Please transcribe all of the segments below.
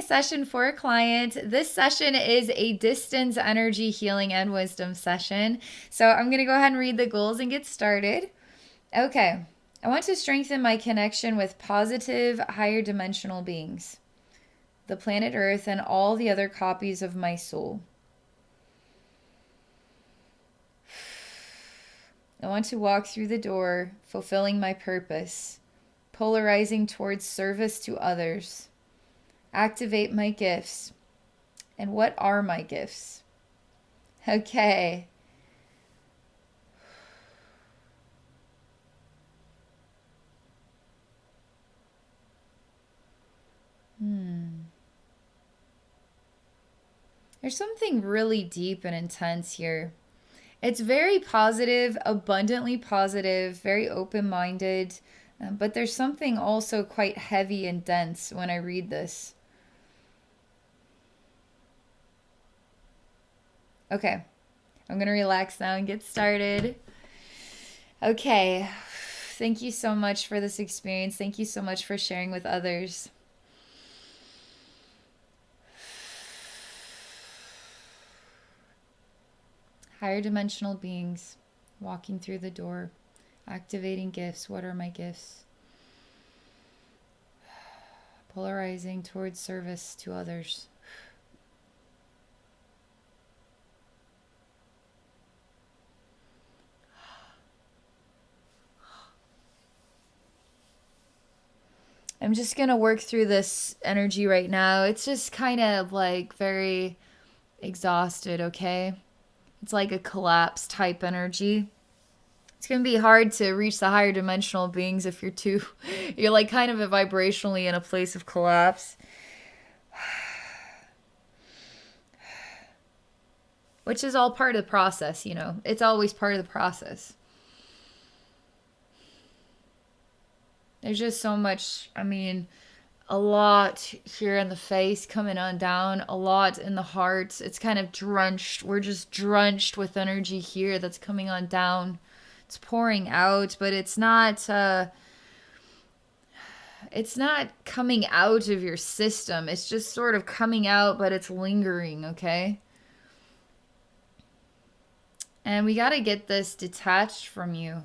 session for a client. This session is a distance energy healing and wisdom session. So I'm going to go ahead and read the goals and get started. Okay. I want to strengthen my connection with positive, higher dimensional beings, the planet Earth, and all the other copies of my soul. I want to walk through the door, fulfilling my purpose, polarizing towards service to others. Activate my gifts. And what are my gifts? Okay. There's something really deep and intense here. It's very positive, abundantly positive, very open-minded, but there's something also quite heavy and dense when I read this. Okay, I'm going to relax now and get started. Okay, thank you so much for this experience. Thank you so much for sharing with others. Higher dimensional beings, walking through the door, activating gifts. What are my gifts? Polarizing towards service to others. I'm just going to work through this energy right now. It's just kind of like very exhausted, okay? It's like a collapse type energy. It's going to be hard to reach the higher dimensional beings if you're like kind of vibrationally in a place of collapse. Which is all part of the process, you know. It's always part of the process. There's just so much, a lot here in the face coming on down, a lot in the heart. It's kind of drenched. We're just drenched with energy here that's coming on down. It's pouring out, but it's not coming out of your system. It's just sort of coming out, but it's lingering, okay? And we got to get this detached from you,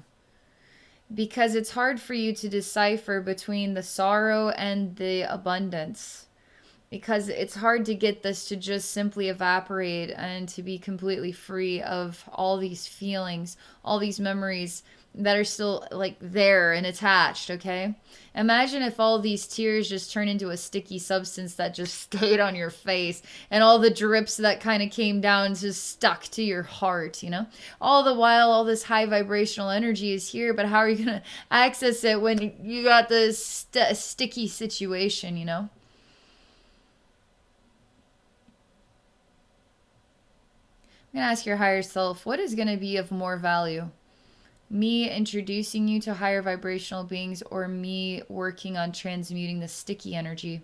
because it's hard for you to decipher between the sorrow and the abundance, because it's hard to get this to just simply evaporate and to be completely free of all these feelings, all these memories that are still like there and attached, okay? Imagine if all these tears just turn into a sticky substance that just stayed on your face, and all the drips that kind of came down just stuck to your heart, you know? All the while, all this high vibrational energy is here, but how are you going to access it when you got this sticky situation, you know? I'm going to ask your higher self, what is going to be of more value? Me introducing you to higher vibrational beings, or me working on transmuting the sticky energy,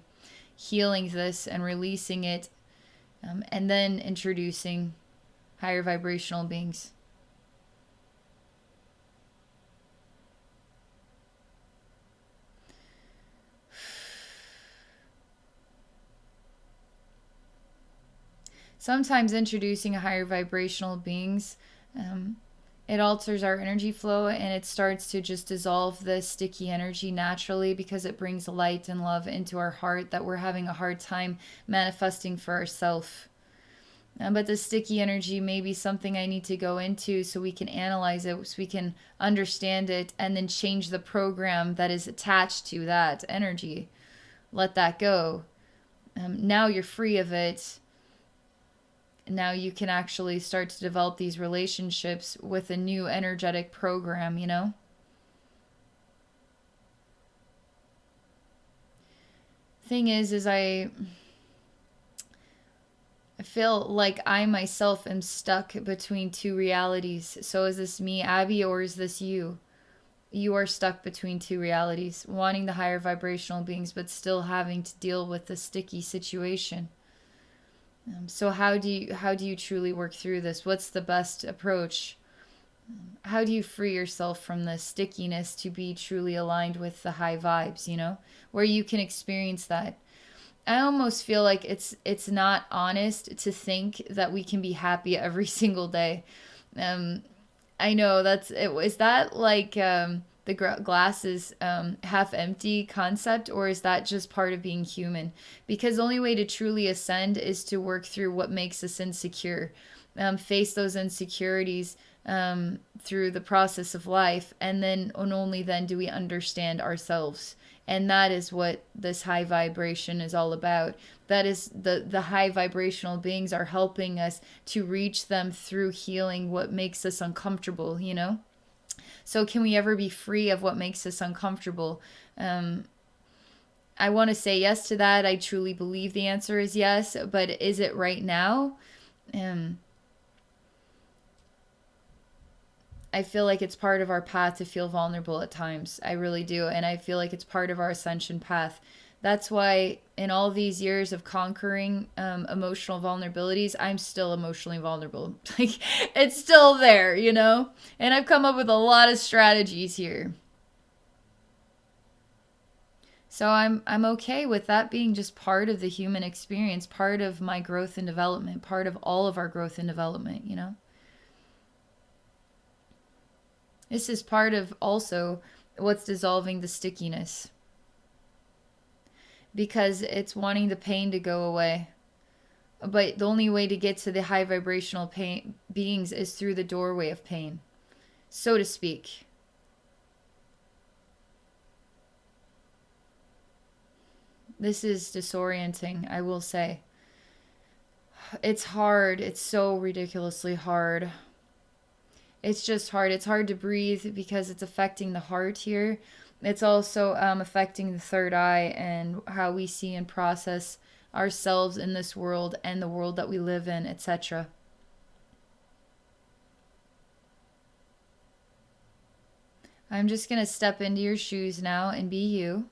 healing this and releasing it, and then introducing higher vibrational beings? Sometimes introducing higher vibrational beings, it alters our energy flow, and it starts to just dissolve the sticky energy naturally, because it brings light and love into our heart that we're having a hard time manifesting for ourselves. But the sticky energy may be something I need to go into so we can analyze it, so we can understand it, and then change the program that is attached to that energy. Let that go. Now you're free of it. Now you can actually start to develop these relationships with a new energetic program, you know? Thing is I feel like I myself am stuck between two realities. So is this me, Abbey, or is this you? You are stuck between two realities, wanting the higher vibrational beings, but still having to deal with the sticky situation. So how do you truly work through this? What's the best approach? How do you free yourself from the stickiness to be truly aligned with the high vibes, you know, where you can experience that? I almost feel like it's not honest to think that we can be happy every single day. Um, I know that's it. Is that like the glass is half empty concept, or is that just part of being human? Because the only way to truly ascend is to work through what makes us insecure, face those insecurities through the process of life, and then and only then do we understand ourselves. And that is what this high vibration is all about. That is the high vibrational beings are helping us to reach them through healing what makes us uncomfortable, you know? So can we ever be free of what makes us uncomfortable? Um, I want to say yes to that. I truly believe the answer is yes, but is it right now? Um, I feel like it's part of our path to feel vulnerable at times. I really do. And I feel like it's part of our ascension path. That's why, in all these years of conquering emotional vulnerabilities, I'm still emotionally vulnerable. Like, it's still there, you know? And I've come up with a lot of strategies here. So I'm okay with that being just part of the human experience, part of my growth and development, part of all of our growth and development, you know? This is part of also what's dissolving the stickiness, because it's wanting the pain to go away. But the only way to get to the high vibrational pain beings is through the doorway of pain, so to speak. This is disorienting, I will say. It's hard. It's so ridiculously hard. It's just hard. It's hard to breathe because it's affecting the heart here. It's also affecting the third eye and how we see and process ourselves in this world and the world that we live in, etc. I'm just going to step into your shoes now and be you.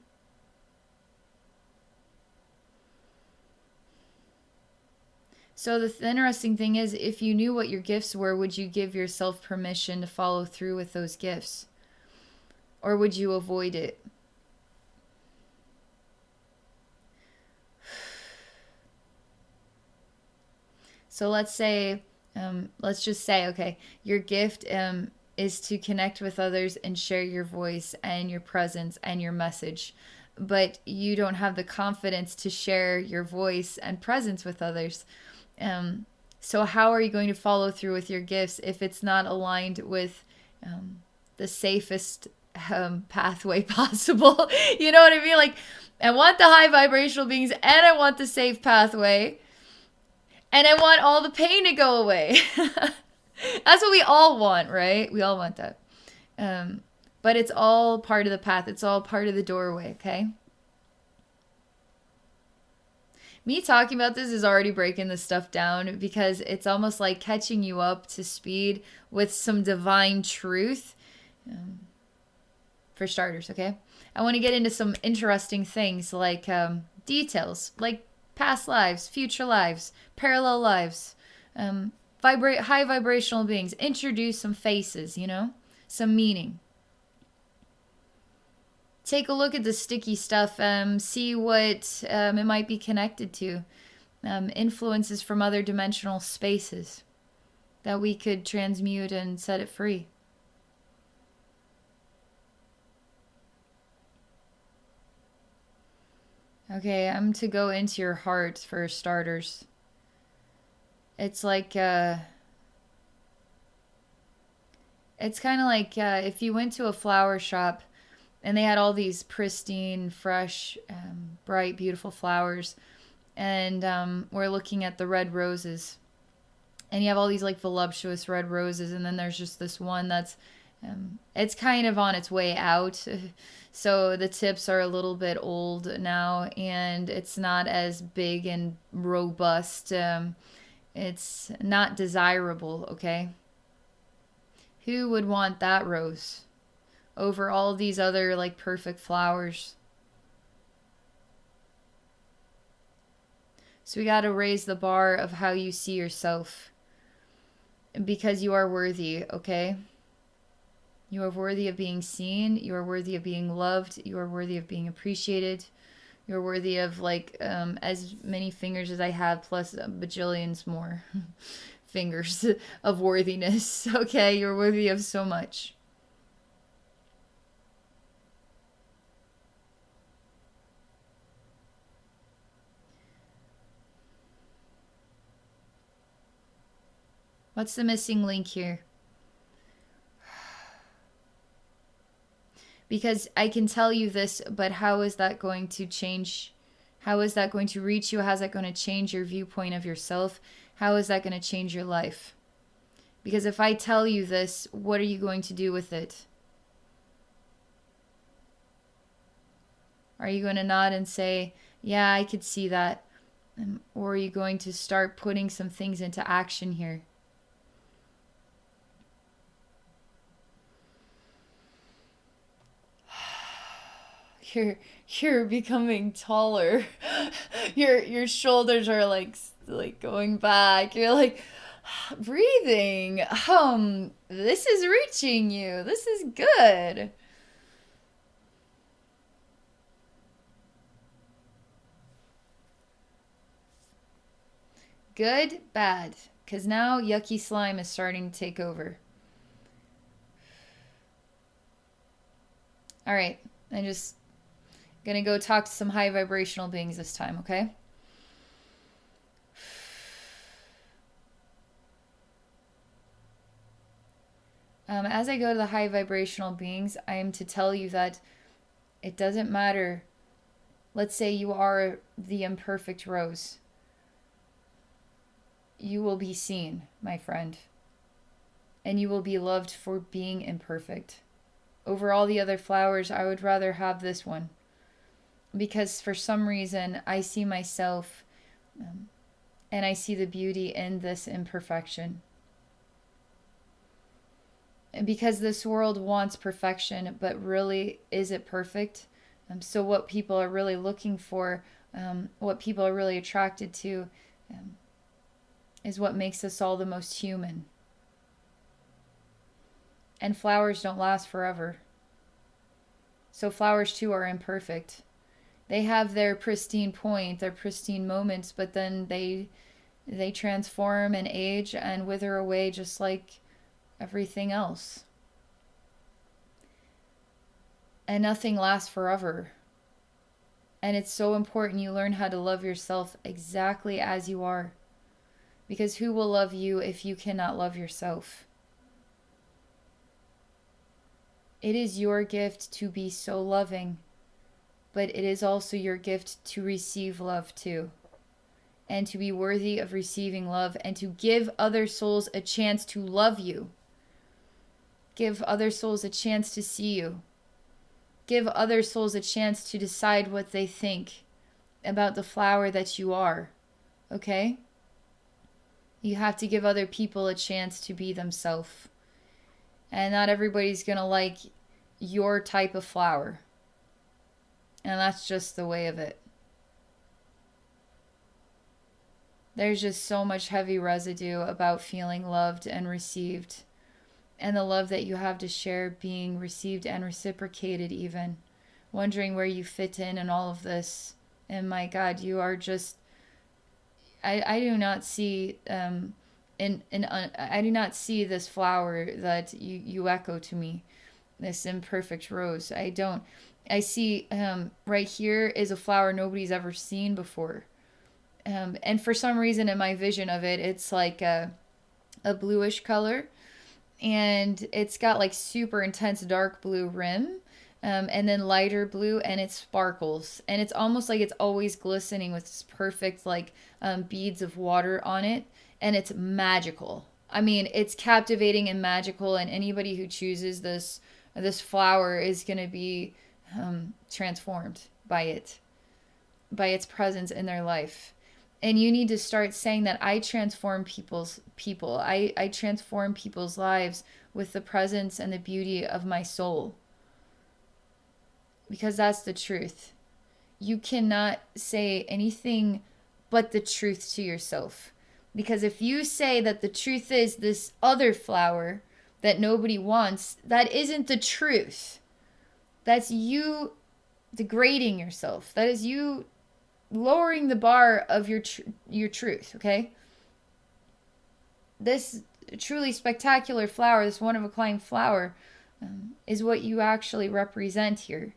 So the interesting thing is, if you knew what your gifts were, would you give yourself permission to follow through with those gifts? Or would you avoid it? So let's just say, okay, your gift is to connect with others and share your voice and your presence and your message. But you don't have the confidence to share your voice and presence with others. So how are you going to follow through with your gifts if it's not aligned with the safest pathway possible? You know what I mean? Like, I want the high vibrational beings and I want the safe pathway and I want all the pain to go away. That's what we all want, right? We all want that. But it's all part of the path. It's all part of the doorway, okay? Me talking about this is already breaking this stuff down because it's almost like catching you up to speed with some divine truth. For starters, okay? I want to get into some interesting things like details, like past lives, future lives, parallel lives, high vibrational beings. Introduce some faces, you know, some meaning. Take a look at the sticky stuff, see what it might be connected to. Influences from other dimensional spaces that we could transmute and set it free. Okay, I'm to go into your heart for starters. It's like, it's kind of like if you went to a flower shop and they had all these pristine, fresh, bright, beautiful flowers, and we're looking at the red roses, and you have all these like voluptuous red roses, and then there's just this one that's it's kind of on its way out, so the tips are a little bit old now and it's not as big and robust. It's not desirable, okay? Who would want that rose over all these other like perfect flowers? So we got to raise the bar of how you see yourself, because you are worthy, okay? You are worthy of being seen. You are worthy of being loved. You are worthy of being appreciated. You're worthy of like as many fingers as I have, plus bajillions more fingers of worthiness. Okay, you're worthy of so much. What's the missing link here? Because I can tell you this, but how is that going to change? How is that going to reach you? How is that going to change your viewpoint of yourself? How is that going to change your life? Because if I tell you this, what are you going to do with it? Are you going to nod and say, yeah, I could see that? Or are you going to start putting some things into action here? You're becoming taller. Your shoulders are like going back. You're like breathing. This is reaching you. This is good. Good, bad. Because now yucky slime is starting to take over. All right. I'm just going to go talk to some high vibrational beings this time, okay? As I go to the high vibrational beings, I am to tell you that it doesn't matter. Let's say you are the imperfect rose. You will be seen, my friend. And you will be loved for being imperfect. Over all the other flowers, I would rather have this one. Because for some reason, I see myself and I see the beauty in this imperfection. And because this world wants perfection, but really, is it perfect? So what people are really looking for, what people are really attracted to, is what makes us all the most human. And flowers don't last forever. So flowers too are imperfect. They have their pristine point, their pristine moments, but then they transform and age and wither away just like everything else. And nothing lasts forever. And it's so important you learn how to love yourself exactly as you are. Because who will love you if you cannot love yourself? It is your gift to be so loving, but it is also your gift to receive love too. And to be worthy of receiving love and to give other souls a chance to love you. Give other souls a chance to see you. Give other souls a chance to decide what they think about the flower that you are. Okay? You have to give other people a chance to be themselves. And not everybody's going to like your type of flower. And that's just the way of it. There's just so much heavy residue about feeling loved and received. And the love that you have to share being received and reciprocated even. Wondering where you fit in all of this. And my God, you are just... I do not see... I do not see this flower that you echo to me, this imperfect rose. I don't. I see right here is a flower nobody's ever seen before. And for some reason in my vision of it, it's like a bluish color. And it's got like super intense dark blue rim. And then lighter blue, and it sparkles. And it's almost like it's always glistening with this perfect like beads of water on it. And it's magical. I mean, it's captivating and magical, and anybody who chooses this flower is going to be transformed by it, by its presence in their life. And you need to start saying that I transform people. I transform people's lives with the presence and the beauty of my soul. Because that's the truth. You cannot say anything but the truth to yourself. Because if you say that the truth is this other flower that nobody wants, that isn't the truth. That's you degrading yourself. That is you lowering the bar of your truth, okay? This truly spectacular flower, this one of a kind flower, is what you actually represent here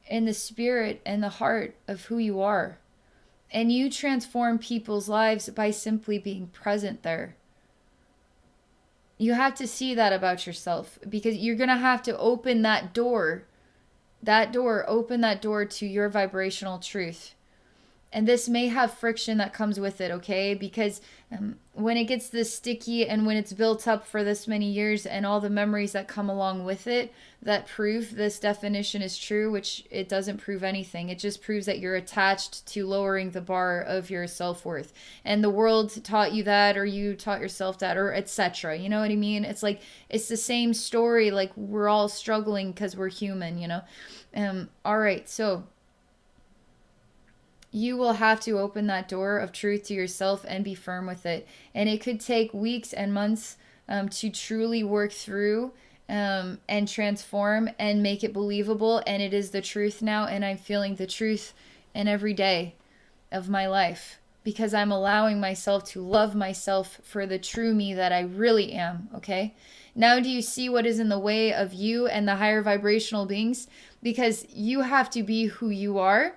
in the spirit and the heart of who you are. And you transform people's lives by simply being present there. You have to see that about yourself, because you're going to have to open that door. Open that door to your vibrational truth. And this may have friction that comes with it, okay? Because when it gets this sticky and when it's built up for this many years and all the memories that come along with it that prove this definition is true, which it doesn't prove anything. It just proves that you're attached to lowering the bar of your self-worth. And the world taught you that, or you taught yourself that, or etc. You know what I mean? It's like, it's the same story. Like, we're all struggling because we're human, you know? All right, so you will have to open that door of truth to yourself and be firm with it. And it could take weeks and months to truly work through and transform and make it believable. And it is the truth now. And I'm feeling the truth in every day of my life, because I'm allowing myself to love myself for the true me that I really am. Okay. Now, do you see what is in the way of you and the higher vibrational beings? Because you have to be who you are.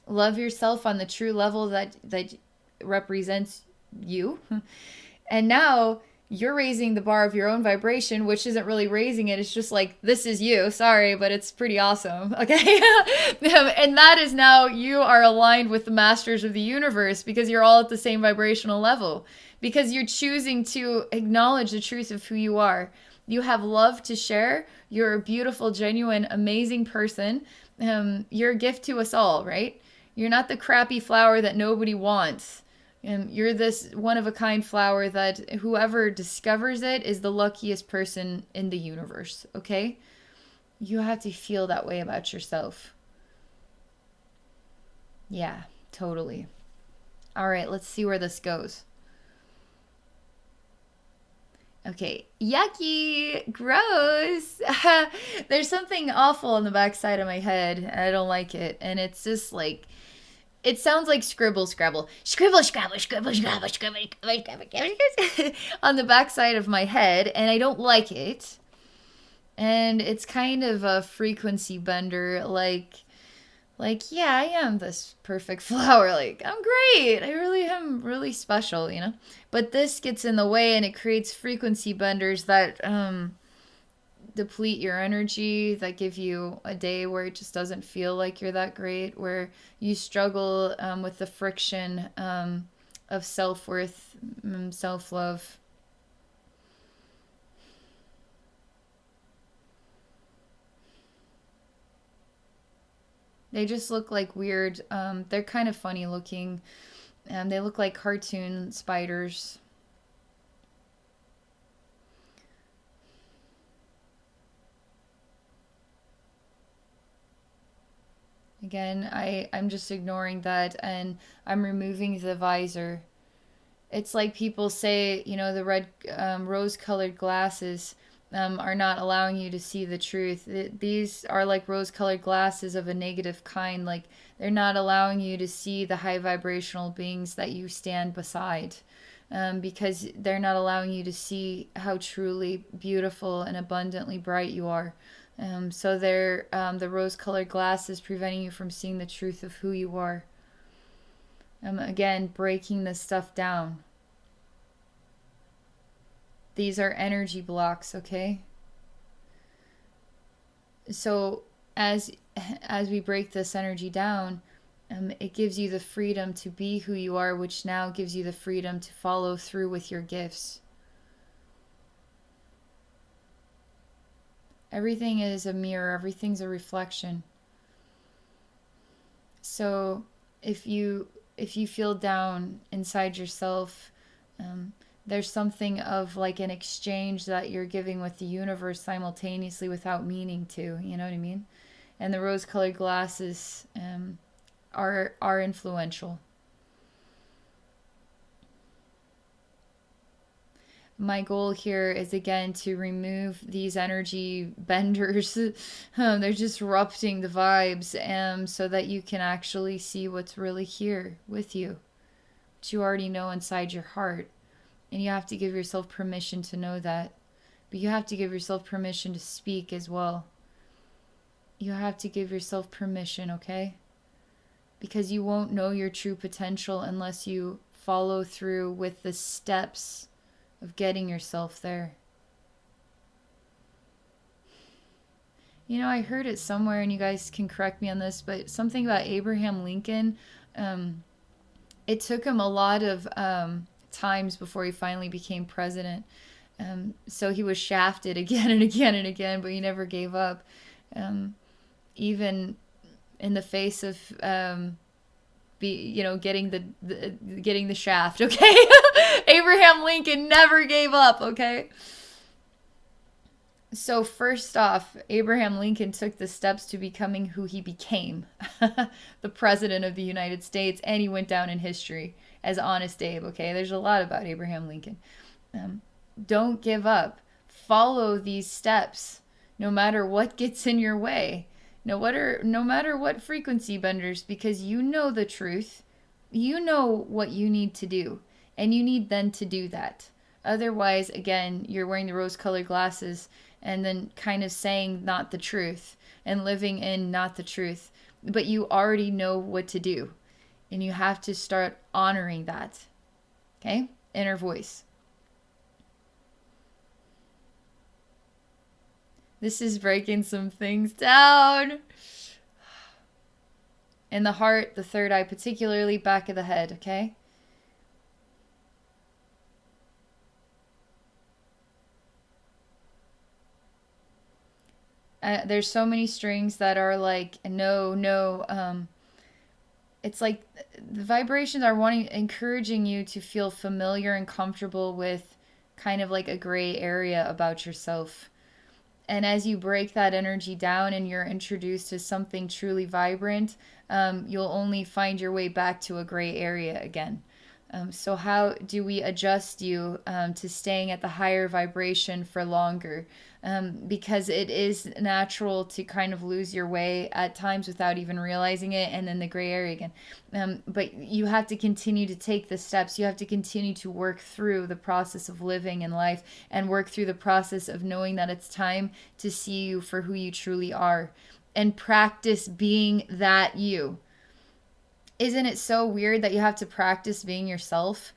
Love yourself on the true level that represents you. And now you're raising the bar of your own vibration, which isn't really raising it. It's just like, this is you. Sorry, but it's pretty awesome. Okay. And that is now you are aligned with the masters of the universe, because you're all at the same vibrational level, because you're choosing to acknowledge the truth of who you are. You have love to share. You're a beautiful, genuine, amazing person. You're a gift to us all, right? You're not the crappy flower that nobody wants. You're this one-of-a-kind flower that whoever discovers it is the luckiest person in the universe, okay? You have to feel that way about yourself. Yeah, totally. All right, let's see where this goes. Okay, yucky, gross. There's something awful on the backside of my head, and I don't like it. And it's just like, it sounds like scribble, scrabble. Scribble, scrabble, scribble, scrabble, scribble, scrabble, scrabble, on the backside of my head, and I don't like it. And it's kind of a frequency bender, like, yeah, I am this perfect flower. Like, I'm great. I really am really special, you know? But this gets in the way and it creates frequency benders that deplete your energy, that give you a day where it just doesn't feel like you're that great, where you struggle with the friction of self-worth, self-love. They just look like weird. They're kind of funny looking. They look like cartoon spiders. Again, I'm just ignoring that, and I'm removing the visor. It's like people say, you know, the red rose-colored glasses are not allowing you to see the truth. These are like rose-colored glasses of a negative kind. Like, they're not allowing you to see the high vibrational beings that you stand beside, because they're not allowing you to see how truly beautiful and abundantly bright you are. So they're the rose-colored glasses preventing you from seeing the truth of who you are. Again, breaking this stuff down. These are energy blocks, okay? So as we break this energy down, it gives you the freedom to be who you are, which now gives you the freedom to follow through with your gifts. Everything is a mirror, everything's a reflection. So if you feel down inside yourself, there's something of like an exchange that you're giving with the universe simultaneously without meaning to, you know what I mean? And the rose-colored glasses are influential. My goal here is again to remove these energy benders. They're disrupting the vibes, so that you can actually see what's really here with you, what you already know inside your heart. And you have to give yourself permission to know that. But you have to give yourself permission to speak as well. You have to give yourself permission, okay? Because you won't know your true potential unless you follow through with the steps of getting yourself there. You know, I heard it somewhere, and you guys can correct me on this, but something about Abraham Lincoln. It took him a lot of times before he finally became president. So he was shafted again and again and again, but he never gave up. Even in the face of getting the shaft, okay? Abraham Lincoln never gave up, okay? So first off, Abraham Lincoln took the steps to becoming who he became, the president of the United States, and he went down in history as Honest Abe, okay? There's a lot about Abraham Lincoln. Don't give up. Follow these steps, no matter what gets in your way. No matter what frequency benders, because you know the truth. You know what you need to do, and you need then to do that. Otherwise, again, you're wearing the rose-colored glasses and then kind of saying not the truth and living in not the truth. But you already know what to do, and you have to start honoring that. Okay? Inner voice. This is breaking some things down. In the heart, the third eye, particularly back of the head, okay? There's so many strings that are like, no. It's like the vibrations are encouraging you to feel familiar and comfortable with kind of like a gray area about yourself. And as you break that energy down and you're introduced to something truly vibrant, you'll only find your way back to a gray area again. So how do we adjust you to staying at the higher vibration for longer? Because it is natural to kind of lose your way at times without even realizing it, and then the gray area again. But you have to continue to take the steps. You have to continue to work through the process of living in life and work through the process of knowing that it's time to see you for who you truly are and practice being that you. Isn't it so weird that you have to practice being yourself?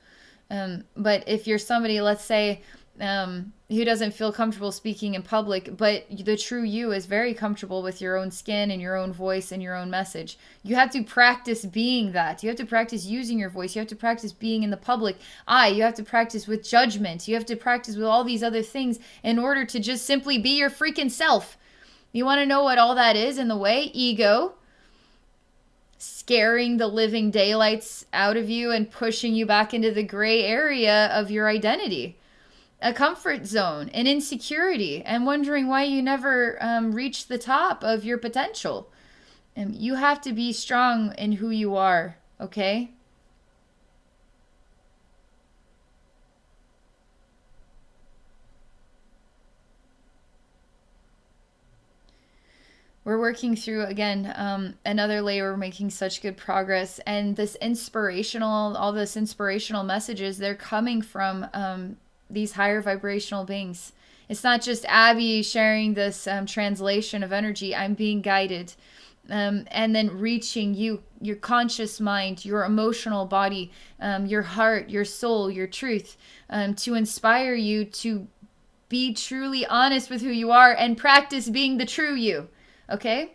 But if you're somebody, let's say, who doesn't feel comfortable speaking in public, but the true you is very comfortable with your own skin and your own voice and your own message, you have to practice being that. You have to practice using your voice. You have to practice being in the public eye. You have to practice with judgment. You have to practice with all these other things in order to just simply be your freaking self. You want to know what all that is in the way? Ego. Scaring the living daylights out of you and pushing you back into the gray area of your identity. A comfort zone, an insecurity, and wondering why you never reach the top of your potential. You have to be strong in who you are, okay? We're working through, again, another layer. We're making such good progress. And all this inspirational messages, they're coming from these higher vibrational beings. It's not just Abbey sharing this translation of energy. I'm being guided. And then reaching you, your conscious mind, your emotional body, your heart, your soul, your truth, to inspire you to be truly honest with who you are and practice being the true you. Okay?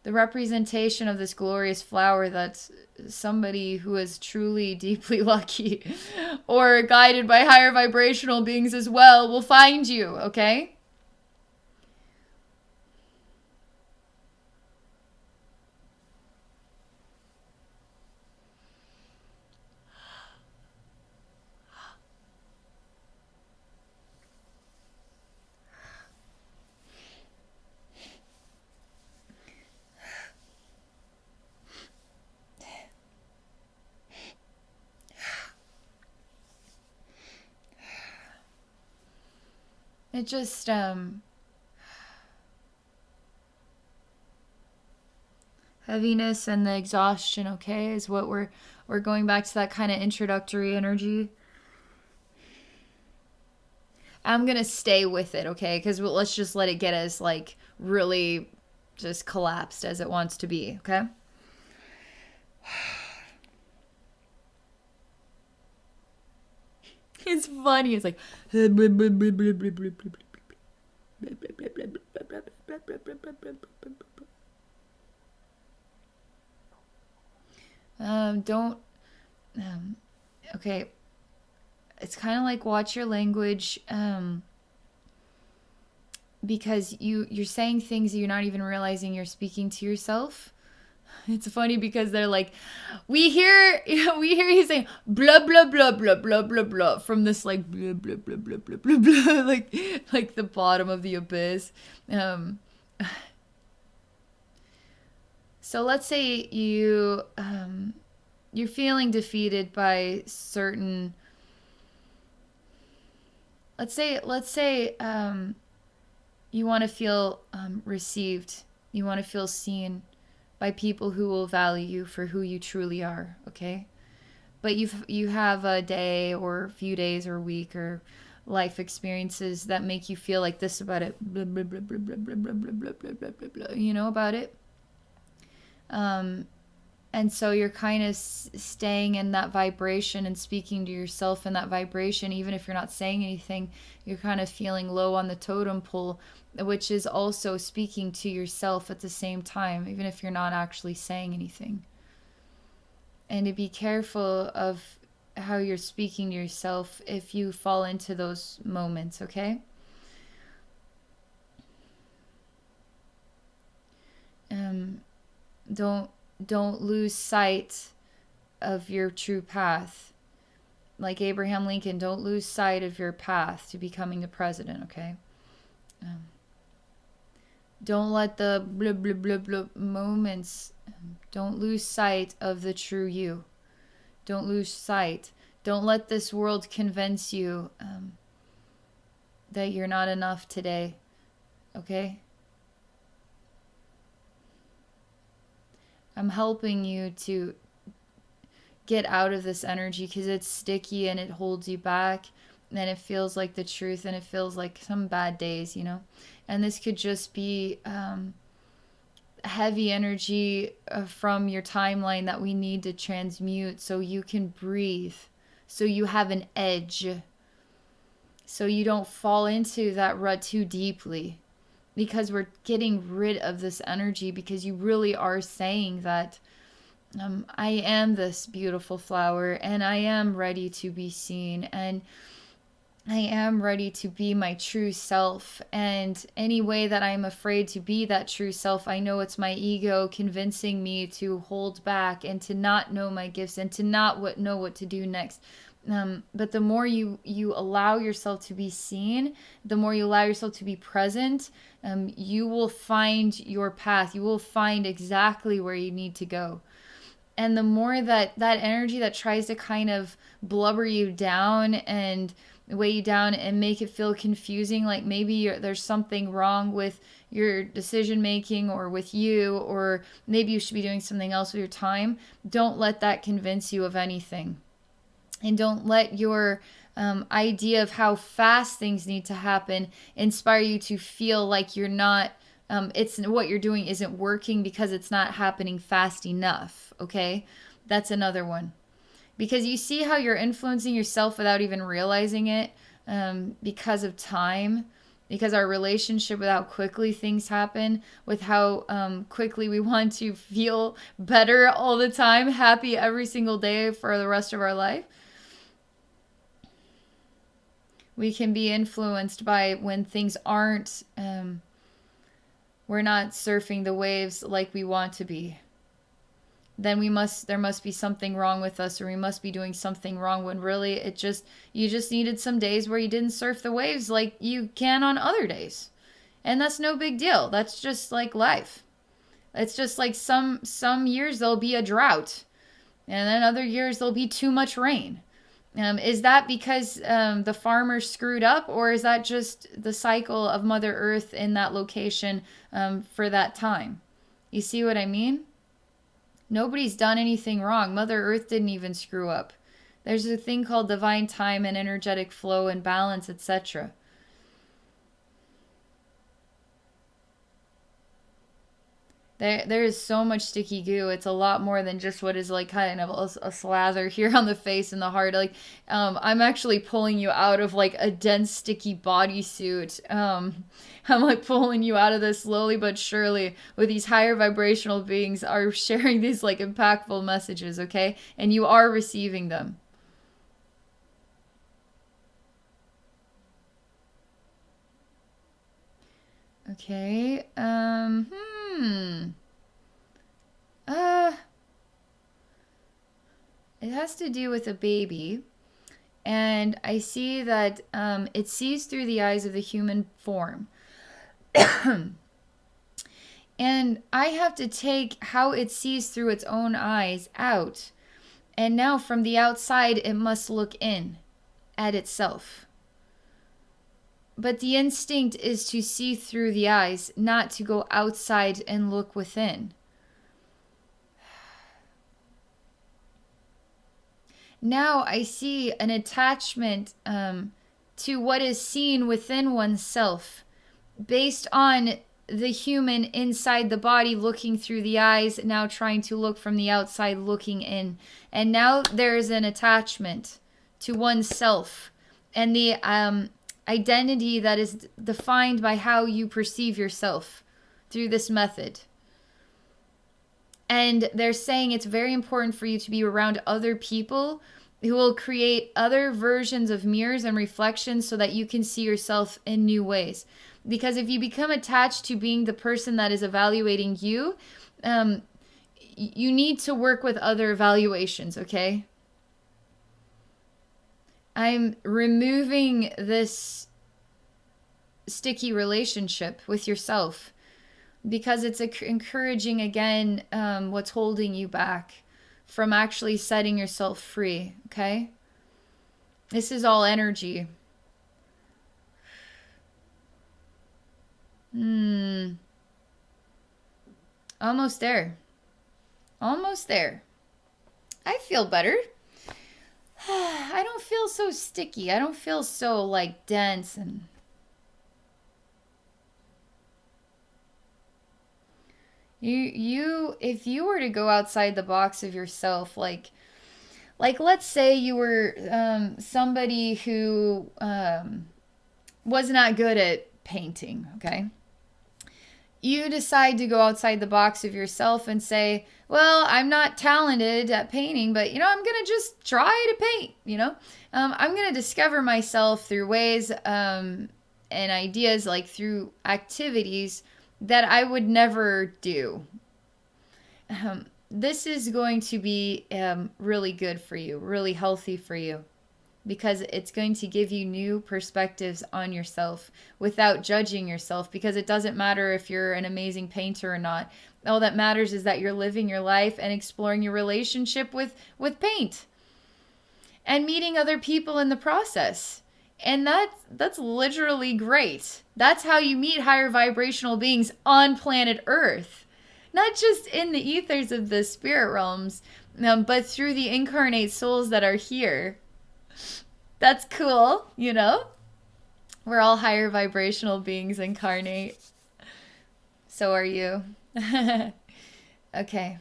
The representation of this glorious flower that's somebody who is truly deeply lucky or guided by higher vibrational beings as well will find you, okay? It just heaviness and the exhaustion, okay, is what we're going back to, that kind of introductory energy. I'm gonna stay with it, okay? Because let's just let it get as like really just collapsed as it wants to be, okay? It's funny. It's like don't okay. It's kind of like watch your language, because you're saying things that you're not even realizing you're speaking to yourself. It's funny because they're like, we hear we hear you saying blah blah blah blah blah blah blah from this like blah blah blah blah blah blah blah like the bottom of the abyss. Um, so let's say you're feeling defeated by certain. Let's say you want to feel received. You want to feel seen by people who will value you for who you truly are, okay? But you have a day or a few days or a week or life experiences that make you feel like this about it, blah, blah, blah, blah, blah, blah, blah, blah, blah, blah, blah, blah, blah, you know about it. Um, and so you're kind of staying in that vibration and speaking to yourself in that vibration, even if you're not saying anything. You're kind of feeling low on the totem pole, which is also speaking to yourself at the same time, even if you're not actually saying anything. And to be careful of how you're speaking to yourself if you fall into those moments, okay? Um, don't lose sight of your true path. Like Abraham Lincoln, don't lose sight of your path to becoming the president, okay? Um, don't let the blah blah blah blah moments, don't lose sight of the true you. Don't lose sight. Don't let this world convince you that you're not enough today, okay? I'm helping you to get out of this energy because it's sticky and it holds you back and it feels like the truth and it feels like some bad days, you know? And this could just be heavy energy from your timeline that we need to transmute so you can breathe, so you have an edge, so you don't fall into that rut too deeply, because we're getting rid of this energy because you really are saying that I am this beautiful flower and I am ready to be seen and I am ready to be my true self. And any way that I'm afraid to be that true self, I know it's my ego convincing me to hold back and to not know my gifts and to not know what to do next. But the more you allow yourself to be seen, the more you allow yourself to be present, you will find your path. You will find exactly where you need to go. And the more that energy that tries to kind of blubber you down and weigh you down and make it feel confusing, like maybe there's something wrong with your decision making or with you, or maybe you should be doing something else with your time, don't let that convince you of anything. And don't let your idea of how fast things need to happen inspire you to feel like you're not, it's what you're doing isn't working because it's not happening fast enough, okay? That's another one. Because you see how you're influencing yourself without even realizing it, because of time, because our relationship with how quickly things happen, with how quickly we want to feel better all the time, happy every single day for the rest of our life. We can be influenced by when things aren't, we're not surfing the waves like we want to be. Then there must be something wrong with us, or we must be doing something wrong, when really you just needed some days where you didn't surf the waves like you can on other days. And that's no big deal. That's just like life. It's just like some years there'll be a drought, and then other years there'll be too much rain. Is that because the farmer screwed up, or is that just the cycle of Mother Earth in that location for that time? You see what I mean? Nobody's done anything wrong. Mother Earth didn't even screw up. There's a thing called divine time and energetic flow and balance, etc. There is so much sticky goo. It's a lot more than just what is like kind of a slather here on the face and the heart. Like, I'm actually pulling you out of like a dense, sticky bodysuit. I'm like pulling you out of this slowly but surely with these higher vibrational beings are sharing these like impactful messages, okay? And you are receiving them. Okay. Uh, it has to do with a baby. And I see that it sees through the eyes of the human form. And I have to take how it sees through its own eyes out. And now from the outside, it must look in at itself. But the instinct is to see through the eyes, not to go outside and look within. Now I see an attachment to what is seen within oneself based on the human inside the body looking through the eyes, now trying to look from the outside looking in. And now there is an attachment to oneself and the identity that is defined by how you perceive yourself through this method. And they're saying it's very important for you to be around other people who will create other versions of mirrors and reflections so that you can see yourself in new ways. Because if you become attached to being the person that is evaluating you, you need to work with other evaluations, okay? I'm removing this sticky relationship with yourself because it's encouraging again what's holding you back from actually setting yourself free, okay? This is all energy. Almost there. Almost there. I feel better. I don't feel so sticky. I don't feel so like dense and you if you were to go outside the box of yourself, like let's say you were somebody who was not good at painting, okay? You decide to go outside the box of yourself and say, well, I'm not talented at painting, but I'm going to just try to paint. I'm going to discover myself through ways and ideas, like through activities that I would never do. This is going to be really good for you, really healthy for you, because it's going to give you new perspectives on yourself without judging yourself, because it doesn't matter if you're an amazing painter or not. All that matters is that you're living your life and exploring your relationship with paint and meeting other people in the process. And that's literally great. That's how you meet higher vibrational beings on planet Earth. Not just in the ethers of the spirit realms, but through the incarnate souls that are here. That's cool, We're all higher vibrational beings incarnate. So are you. Okay.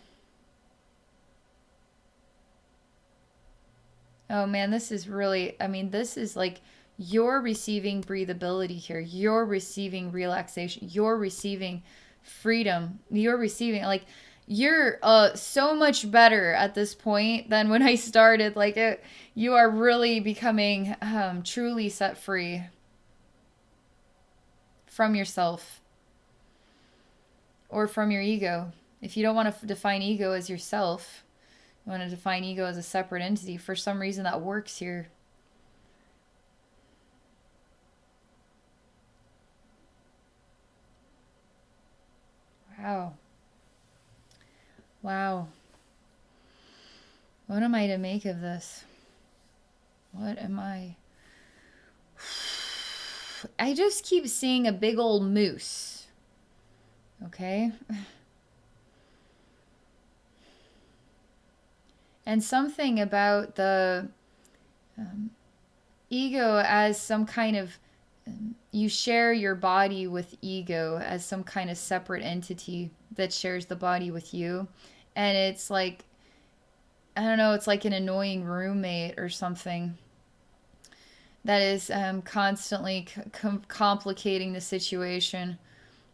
Oh man, this is really, this is like you're receiving breathability here. You're receiving relaxation. You're receiving freedom. You're receiving, like, you're so much better at this point than when I started. You are really becoming truly set free from yourself or from your ego. If you don't want to define ego as yourself, you want to define ego as a separate entity. For some reason that works here. Wow. Wow. What am I to make of this? What am I? I just keep seeing a big old moose. Okay? And something about the ego as some kind of, you share your body with ego as some kind of separate entity that shares the body with you. And it's like, I don't know, it's like an annoying roommate or something that is constantly complicating the situation.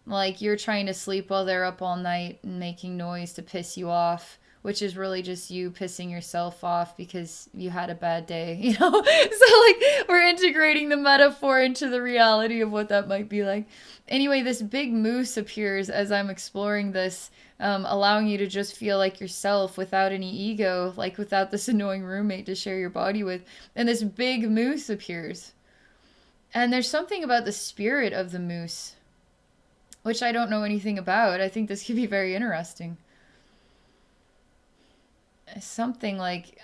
Like you're trying to sleep while they're up all night and making noise to piss you off, which is really just you pissing yourself off because you had a bad day, you know? So, like, we're integrating the metaphor into the reality of what that might be like. Anyway, this big moose appears as I'm exploring this, allowing you to just feel like yourself without any ego, like without this annoying roommate to share your body with. And this big moose appears. And there's something about the spirit of the moose which I don't know anything about. I think this could be very interesting. Something like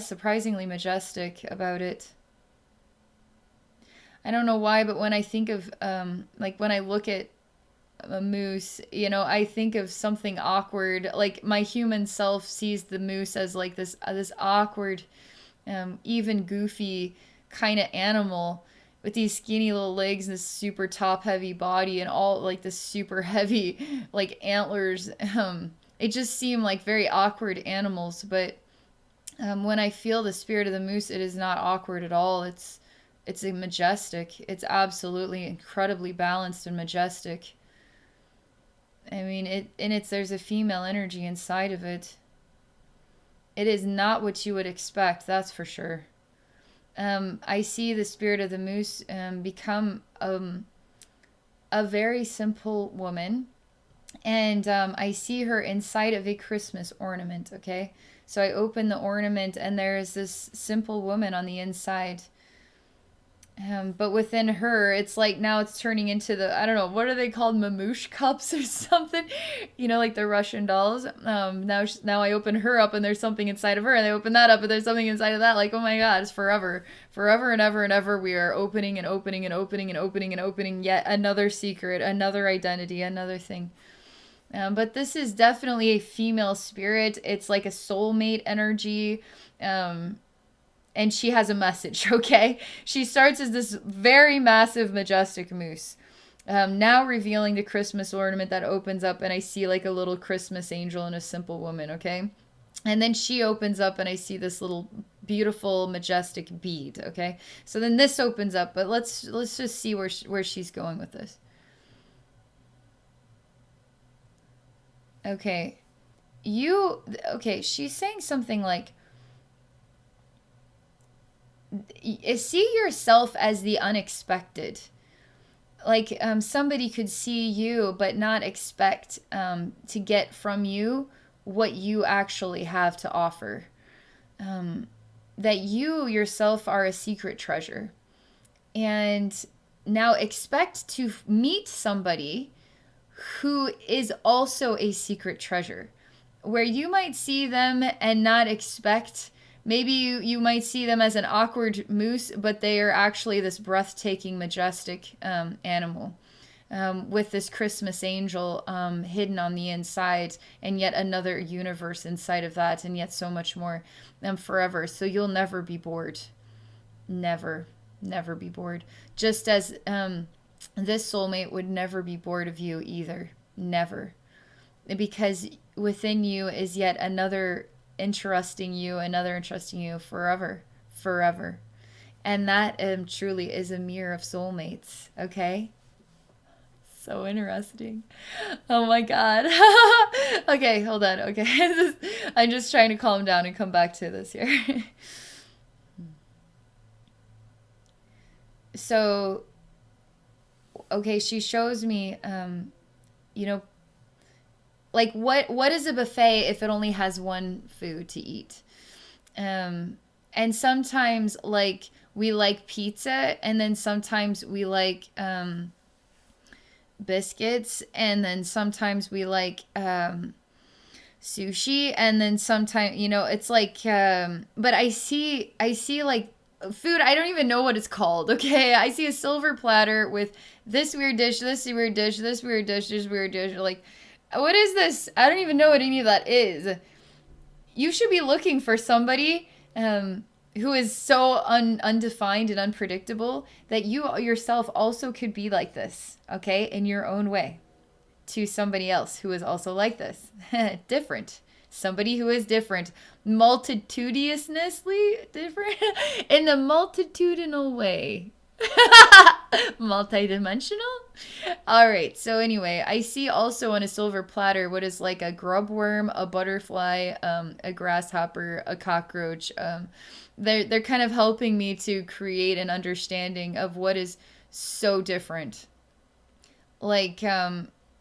surprisingly majestic about it. I don't know why, but when I think of, like when I look at a moose, you know, I think of something awkward. Like my human self sees the moose as like this awkward, even goofy kind of animal with these skinny little legs and this super top heavy body and all like this super heavy like antlers. It just seemed like very awkward animals, but when I feel the spirit of the moose, it is not awkward at all. It's a majestic. It's absolutely incredibly balanced and majestic. I mean, there's a female energy inside of it. It is not what you would expect, that's for sure. I see the spirit of the moose become a very simple woman. And I see her inside of a Christmas ornament, okay? So I open the ornament and there is this simple woman on the inside. But within her, it's like now it's turning into I don't know, what are they called? Mamoosh cups or something? You know, like the Russian dolls. Now I open her up and there's something inside of her, and I open that up and there's something inside of that. Like, oh my God, it's forever. Forever and ever and ever we are opening and opening and opening and opening and opening yet another secret, another identity, another thing. But this is definitely a female spirit. It's like a soulmate energy. And she has a message, okay? She starts as this very massive, majestic moose. Now revealing the Christmas ornament that opens up, and I see like a little Christmas angel and a simple woman, okay? And then she opens up, and I see this little beautiful, majestic bead, okay? So then this opens up, but let's just see where she's going with this. Okay. She's saying something like, see yourself as the unexpected. Like somebody could see you but not expect to get from you what you actually have to offer. That you yourself are a secret treasure. And now expect to meet somebody who is also a secret treasure, where you might see them and not expect. Maybe you might see them as an awkward moose, but they are actually this breathtaking, majestic animal with this Christmas angel hidden on the inside, and yet another universe inside of that, and yet so much more forever. So you'll never be bored. Never, never be bored. Just as this soulmate would never be bored of you either. Never. Because within you is yet another interesting you forever, forever. And that truly is a mirror of soulmates, okay? So interesting. Oh my God. Okay, hold on. Okay. I'm just trying to calm down and come back to this here. So, okay, she shows me, you know, like what is a buffet if it only has one food to eat? And sometimes like we like pizza, and then sometimes we like biscuits, and then sometimes we like sushi, and then sometimes, it's like, but I see like food. I don't even know what it's called. Okay, I see a silver platter with this weird dish, this weird dish, this weird dish, this weird dish. Like, what is this? I don't even know what any of that is. You should be looking for somebody who is so undefined and unpredictable that you yourself also could be like this, okay, in your own way, to somebody else who is also like this. Different. Somebody who is different. Multitudinously different. In the multitudinal way. Multidimensional? All right. So anyway, I see also on a silver platter what is like a grub worm, a butterfly, a grasshopper, a cockroach. They're kind of helping me to create an understanding of what is so different. Like,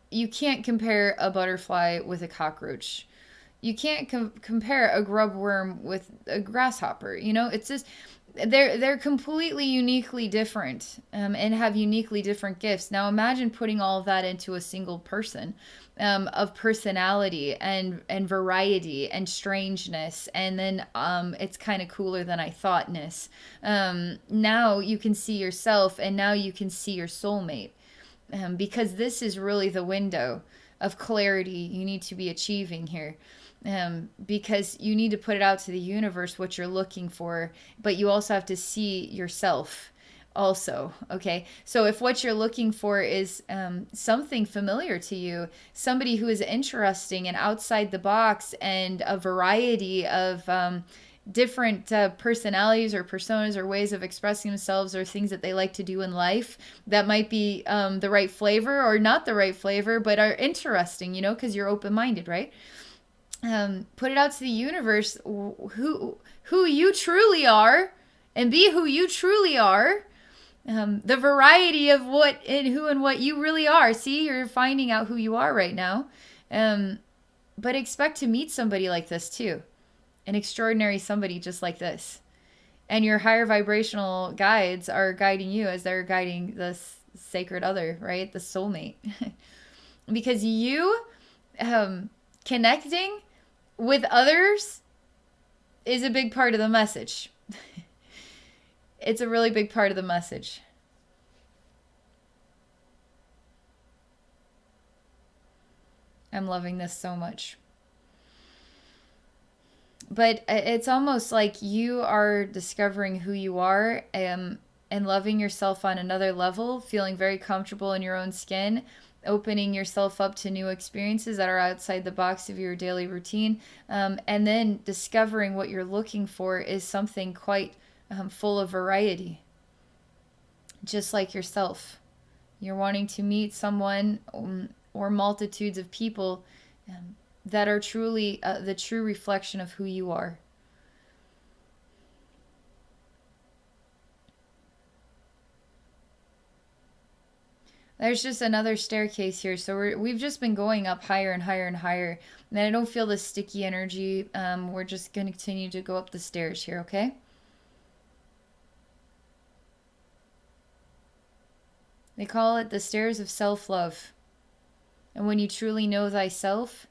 you can't compare a butterfly with a cockroach. You can't compare a grub worm with a grasshopper. It's just they're completely uniquely different, and have uniquely different gifts. Now imagine putting all of that into a single person, of personality and variety and strangeness, and then it's kind of cooler than I thoughtness. Now you can see yourself, and now you can see your soulmate, because this is really the window of clarity you need to be achieving here. Because you need to put it out to the universe what you're looking for, but you also have to see yourself also. Okay, so if what you're looking for is something familiar to you, somebody who is interesting and outside the box, and a variety of different personalities or personas or ways of expressing themselves, or things that they like to do in life that might be the right flavor or not the right flavor, but are interesting, because you're open-minded, right? Put it out to the universe who you truly are, and be who you truly are. The variety of what and who and what you really are. See, you're finding out who you are right now. But expect to meet somebody like this too. An extraordinary somebody just like this. And your higher vibrational guides are guiding you as they're guiding this sacred other, right? The soulmate. Because you connecting with others is a big part of the message. It's a really big part of the message. I'm loving this so much. But it's almost like you are discovering who you are, and loving yourself on another level, feeling very comfortable in your own skin, opening yourself up to new experiences that are outside the box of your daily routine, and then discovering what you're looking for is something quite full of variety. Just like yourself. You're wanting to meet someone, or multitudes of people that are truly the true reflection of who you are. There's just another staircase here. So we've just been going up higher and higher and higher. And I don't feel this sticky energy. We're just going to continue to go up the stairs here, okay? They call it the stairs of self-love. And when you truly know thyself,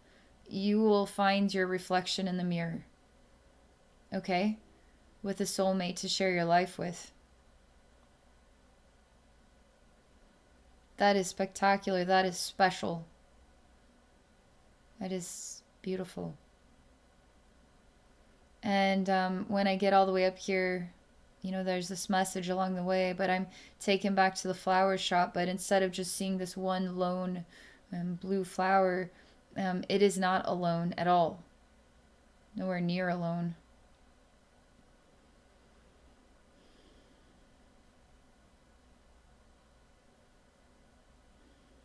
you will find your reflection in the mirror. Okay? With a soulmate to share your life with. That is spectacular. That is special. That is beautiful. And when I get all the way up here, there's this message along the way, but I'm taken back to the flower shop. But instead of just seeing this one lone blue flower, it is not alone at all. Nowhere near alone.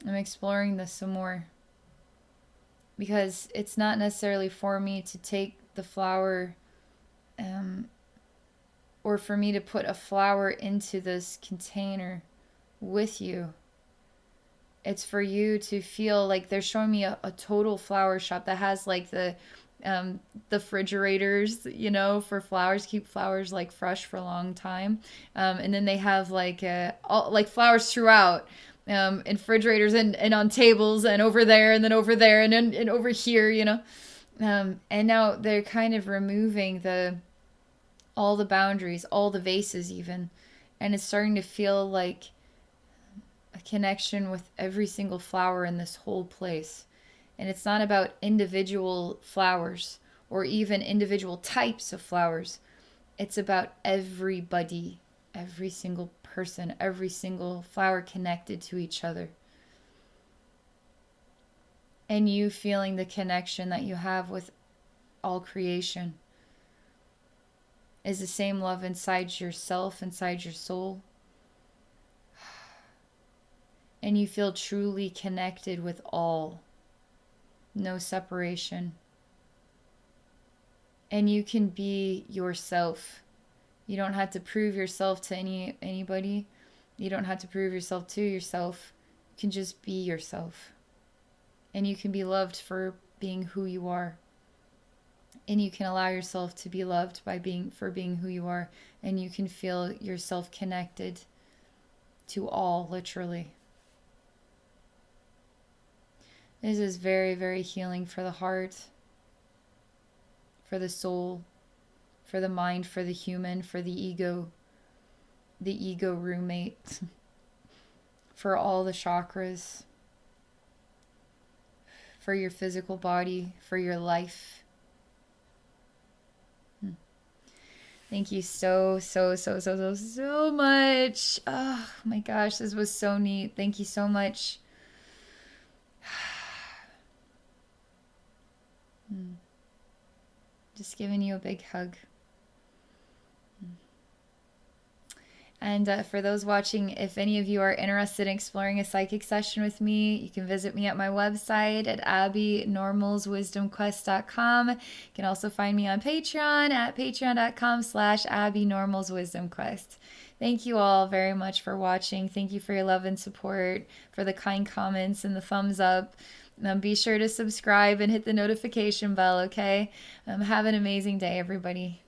I'm exploring this some more, because it's not necessarily for me to take the flower, or for me to put a flower into this container with you. It's for you to feel like they're showing me a total flower shop that has like the refrigerators, for flowers, keep flowers like fresh for a long time. And then they have like like flowers throughout. In refrigerators and on tables and over there and then over there and over here, And now they're kind of removing all the boundaries, all the vases even, and it's starting to feel like a connection with every single flower in this whole place. And it's not about individual flowers or even individual types of flowers. It's about everybody, every single person, every single flower connected to each other. And you feeling the connection that you have with all creation is the same love inside yourself, inside your soul. And you feel truly connected with all. No separation. And you can be yourself. You don't have to prove yourself to anybody. You don't have to prove yourself to yourself. You can just be yourself. And you can be loved for being who you are. And you can allow yourself to be loved for being who you are. And you can feel yourself connected to all, literally. This is very, very healing for the heart, for the soul, for the mind, for the human, for the ego roommate, for all the chakras, for your physical body, for your life. Thank you so much. Oh my gosh, this was so neat. Thank you so much. Just giving you a big hug. And for those watching, if any of you are interested in exploring a psychic session with me, you can visit me at my website at abbeynormalswisdomquest.com. You can also find me on Patreon at patreon.com/abbeynormalswisdomquest. Thank you all very much for watching. Thank you for your love and support, for the kind comments and the thumbs up. Be sure to subscribe and hit the notification bell, okay? Have an amazing day, everybody.